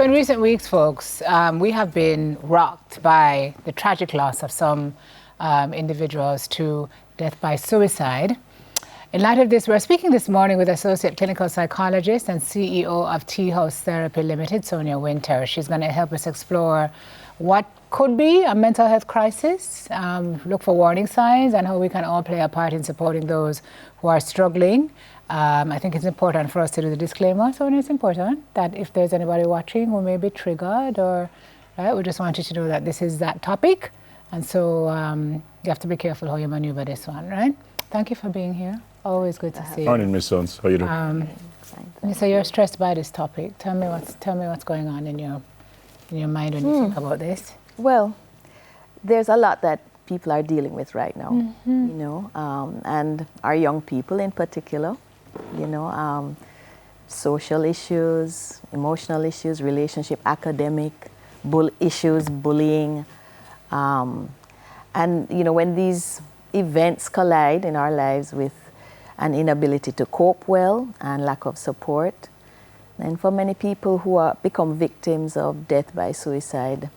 So in recent weeks, folks, we have been rocked by the tragic loss of some individuals to death by suicide. In light of this, we're speaking this morning with Associate Clinical Psychologist and CEO of Tea House Therapy Limited, Sonia Winter. She's going to help us explore what could be a mental health crisis, look for warning signs, and how we can all play a part in supporting those who are struggling. I think it's important for us to do the disclaimer, so it's important that if there's anybody watching who may be triggered or, we just want you to know that this is that topic, and so you have to be careful how you maneuver this one, right? Thank you for being here. Always good to see you. Morning, Miss Sons. How you doing? So you're stressed by this topic. Tell me what's going on in your mind when you think about this. Well, there's a lot that people are dealing with right now, you know, and our young people in particular, you know, social issues, emotional issues, relationship, academic, issues, bullying, and, you know, when these events collide in our lives with an inability to cope well and lack of support, and for many people who become victims of death by suicide,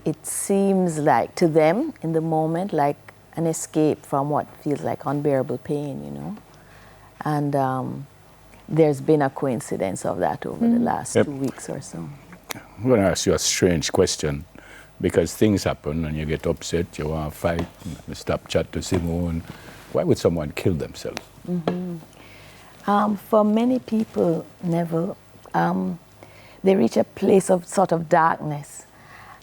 it seems like to them in the moment like an escape from what feels like unbearable pain, you know. And there's been a coincidence of that over the last 2 weeks or so. I'm going to ask you a strange question, because things happen and you get upset, you want to fight, you stop chat to Simone. Why would someone kill themselves? For many people, Neville, they reach a place of sort of darkness.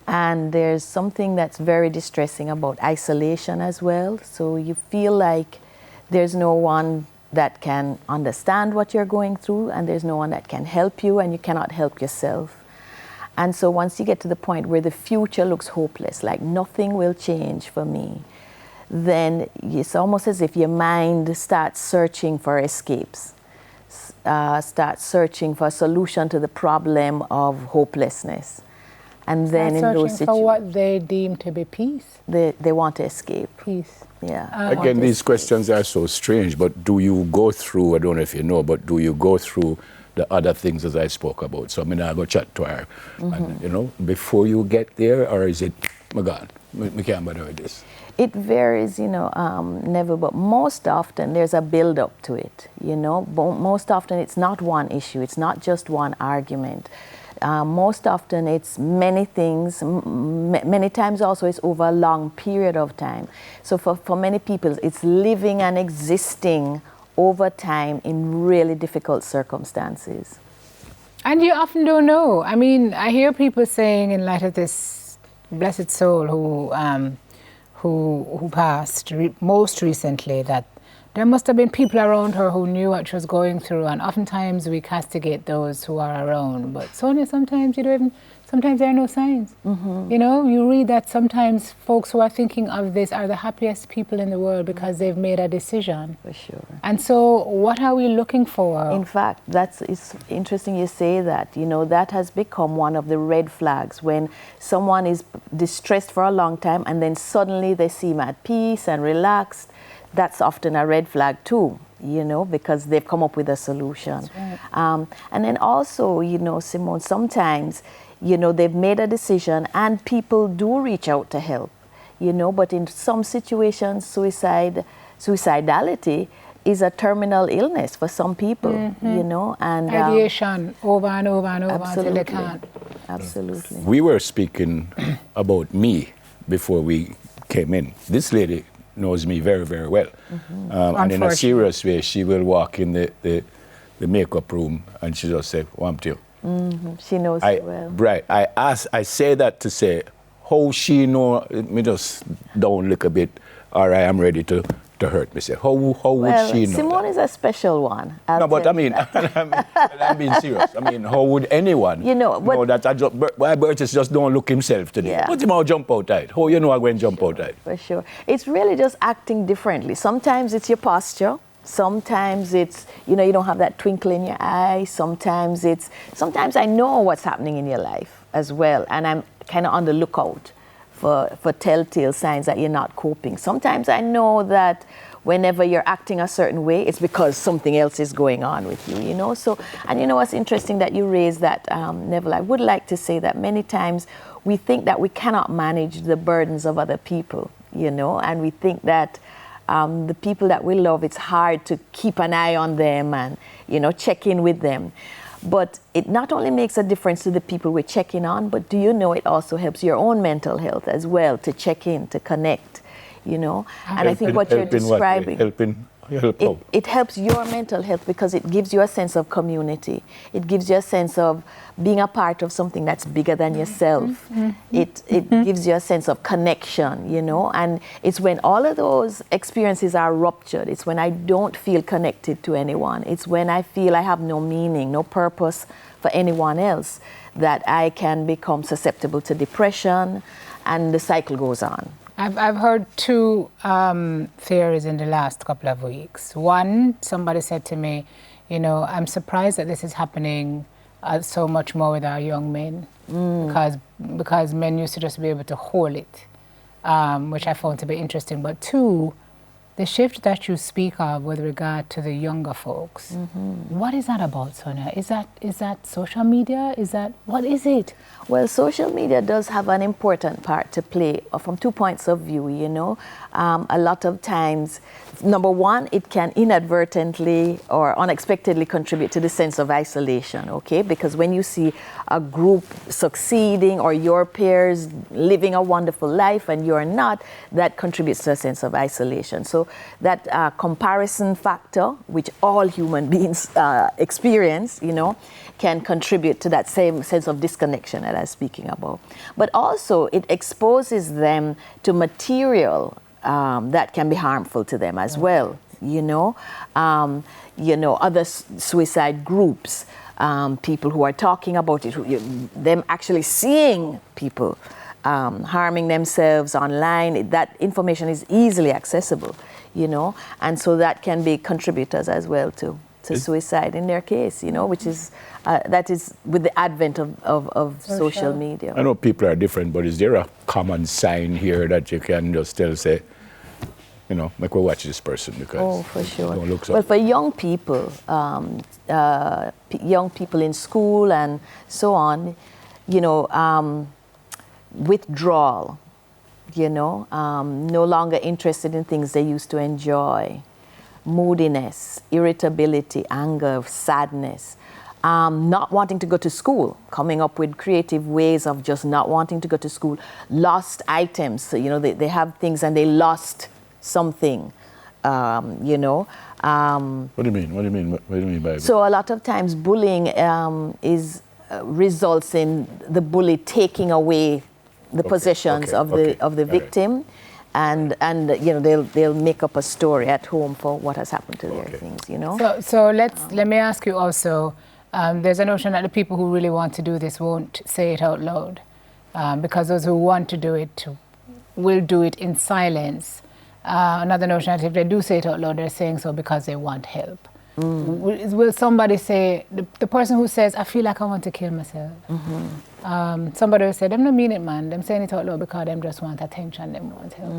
And there's something that's very distressing about isolation as well. So you feel like there's no one that can understand what you're going through, and there's no one that can help you, and you cannot help yourself. And so once you get to the point where the future looks hopeless, like nothing will change for me, then it's almost as if your mind starts searching for escapes, starts searching for a solution to the problem of hopelessness. And then in those situations, for what they deem to be peace. They want to escape. Peace. Yeah. Again, these questions are so strange, but do you go through, I don't know if you know, but do you go through the other things as I spoke about? So I mean, I go chat to her, and, you know, before you get there, or is it, my God, we can't bother with this? It varies, you know, Neville, but most often there's a build-up to it, you know. Most often it's not one issue, it's not just one argument. Most often it's many things, many times also it's over a long period of time. So for many people, it's living and existing over time in really difficult circumstances. And you often don't know. I mean, I hear people saying in light of this blessed soul who passed most recently, that there must have been people around her who knew what she was going through, and oftentimes we castigate those who are around. But Sonia, sometimes sometimes there are no signs. You know, you read that sometimes folks who are thinking of this are the happiest people in the world because they've made a decision. For sure. And so what are we looking for? In fact, it's interesting you say that. You know, that has become one of the red flags when someone is distressed for a long time and then suddenly they seem at peace and relaxed. That's often a red flag too, you know, because they've come up with a solution. That's right. And then also, you know, Simone, sometimes, you know, they've made a decision and people do reach out to help, you know, but in some situations, suicidality is a terminal illness for some people, you know. And ideation over and over and over until they absolutely. can't. Absolutely. We were speaking about me before we came in. This lady knows me very, very well. And in a serious way, she will walk in the makeup room and she just say, "Want you." She knows you well. Right. I say that to say, how she know me just down look a bit, or I am ready to hurt me. Say, how would she know? Simone is a special one. No, but I mean, I'm being serious. I mean, how would anyone know that why Burgess just don't look himself today? Yeah. But him out jump outside. How you know I'm going to jump outside? For sure. It's really just acting differently. Sometimes it's your posture. Sometimes it's, you know, you don't have that twinkle in your eye. Sometimes I know what's happening in your life as well. And I'm kind of on the lookout for telltale signs that you're not coping. Sometimes I know that whenever you're acting a certain way, it's because something else is going on with you, you know. So, and you know what's interesting that you raised that, Neville, I would like to say that many times we think that we cannot manage the burdens of other people, you know, and we think that the people that we love, it's hard to keep an eye on them and, you know, check in with them. But it not only makes a difference to the people we're checking on, but do you know it also helps your own mental health as well, to check in, to connect, you know. And I think what you're describing, it helps your mental health because it gives you a sense of community. It gives you a sense of being a part of something that's bigger than yourself. It gives you a sense of connection, you know. And it's when all of those experiences are ruptured, it's when I don't feel connected to anyone, it's when I feel I have no meaning, no purpose for anyone else, that I can become susceptible to depression, and the cycle goes on. I've heard two theories in the last couple of weeks. One, somebody said to me, you know, I'm surprised that this is happening so much more with our young men, because men used to just be able to hold it, which I found to be interesting. But two, the shift that you speak of with regard to the younger folks, what is that about, Sonia? Is that social media? What is it? Well, social media does have an important part to play from 2 points of view, you know. A lot of times, number one, it can inadvertently or unexpectedly contribute to the sense of isolation, okay? Because when you see a group succeeding or your peers living a wonderful life and you're not, that contributes to a sense of isolation. So that comparison factor, which all human beings experience, you know, can contribute to that same sense of disconnection that I was speaking about. But also, it exposes them to material that can be harmful to them as well, you know. Other suicide groups, people who are talking about it, them actually seeing people harming themselves online, that information is easily accessible, you know, and so that can be contributors as well to suicide in their case, you know, which is, that is with the advent of social media. I know people are different, but is there a common sign here that you can just still say, you know, make we watch this person because for sure. Don't look so. Well, for young people in school and so on, you know, withdrawal, you know, no longer interested in things they used to enjoy, moodiness, irritability, anger, sadness, not wanting to go to school, coming up with creative ways of just not wanting to go to school, lost items, so, you know, they have things and they lost something, you know. What do you mean? What do you mean by that? So a lot of times bullying results in the bully taking away the possessions of the victim. And you know, they'll make up a story at home for what has happened to their things, you know. So let me ask you also, there's a notion that the people who really want to do this won't say it out loud, because those who want to do it will do it in silence. Another notion that if they do say it out loud, they're saying so because they want help. Will somebody say, the person who says, I feel like I want to kill myself, somebody will say, them don't mean it, man. Them saying it out loud because them just want attention, them want help.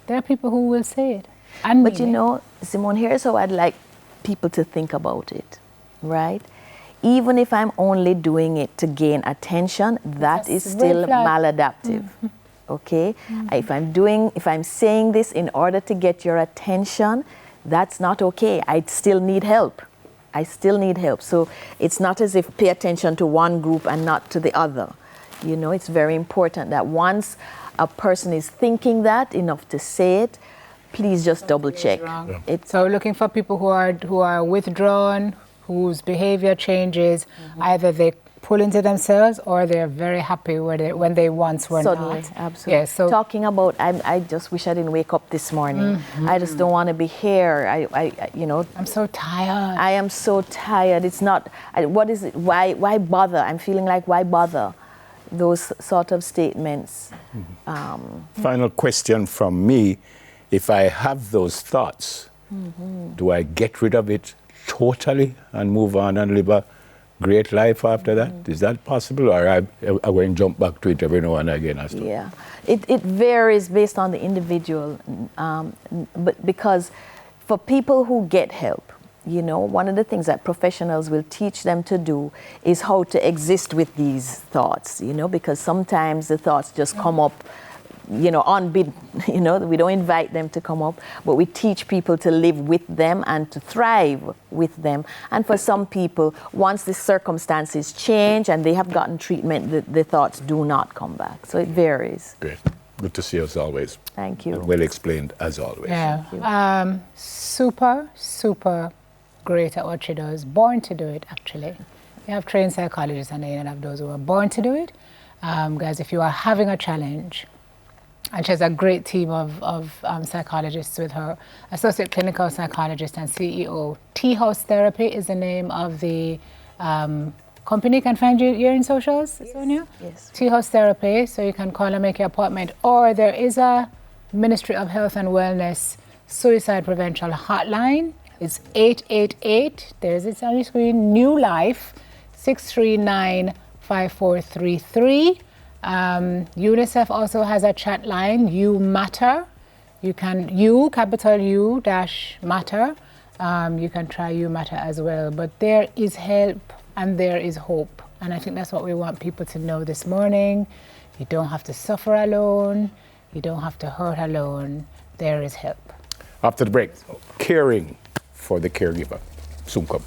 There are people who will say it. But you know, Simone, here's how I'd like people to think about it, right? Even if I'm only doing it to gain attention, that is still maladaptive. Okay? If I'm saying this in order to get your attention, that's not okay. I still need help. So it's not as if pay attention to one group and not to the other. You know, it's very important that once a person is thinking that enough to say it, please just double check. So looking for people who are withdrawn, whose behavior changes, either they pull into themselves or they're very happy when they once were Suddenly, not. absolutely. Yeah, so talking about, I just wish I didn't wake up this morning. I just don't want to be here. I you know. I'm so tired. I am so tired. It's not, what is it? Why bother? I'm feeling like, why bother? Those sort of statements. Final question from me. If I have those thoughts, do I get rid of it totally and move on and live a great life after that? Is that possible? Or I going to jump back to it every now and again? As to Yeah, it varies based on the individual, but because for people who get help, you know, one of the things that professionals will teach them to do is how to exist with these thoughts, you know, because sometimes the thoughts just come up, you know, unbidden, you know, we don't invite them to come up, but we teach people to live with them and to thrive with them. And for some people, once the circumstances change and they have gotten treatment, the thoughts do not come back. So it varies. Great. Good to see you as always. Thank you. And well explained as always. Yeah. Super great at what she does. Born to do it, actually. We have trained psychologists and then have those who are born to do it. Guys, if you are having a challenge, and she has a great team of psychologists with her, associate clinical psychologist and CEO. T-House Therapy is the name of the company. Can find you here in socials, yes. Sonia? Yes. T-House Therapy, so you can call and make your appointment. Or there is a Ministry of Health and Wellness suicide prevention hotline. It's 888, there's it on your screen, New Life, 639-5433. UNICEF also has a chat line, You Matter. You can, capital U dash matter. You can try You Matter as well. But there is help and there is hope. And I think that's what we want people to know this morning. You don't have to suffer alone. You don't have to hurt alone. There is help. After the break, caring for the caregiver. Soon come.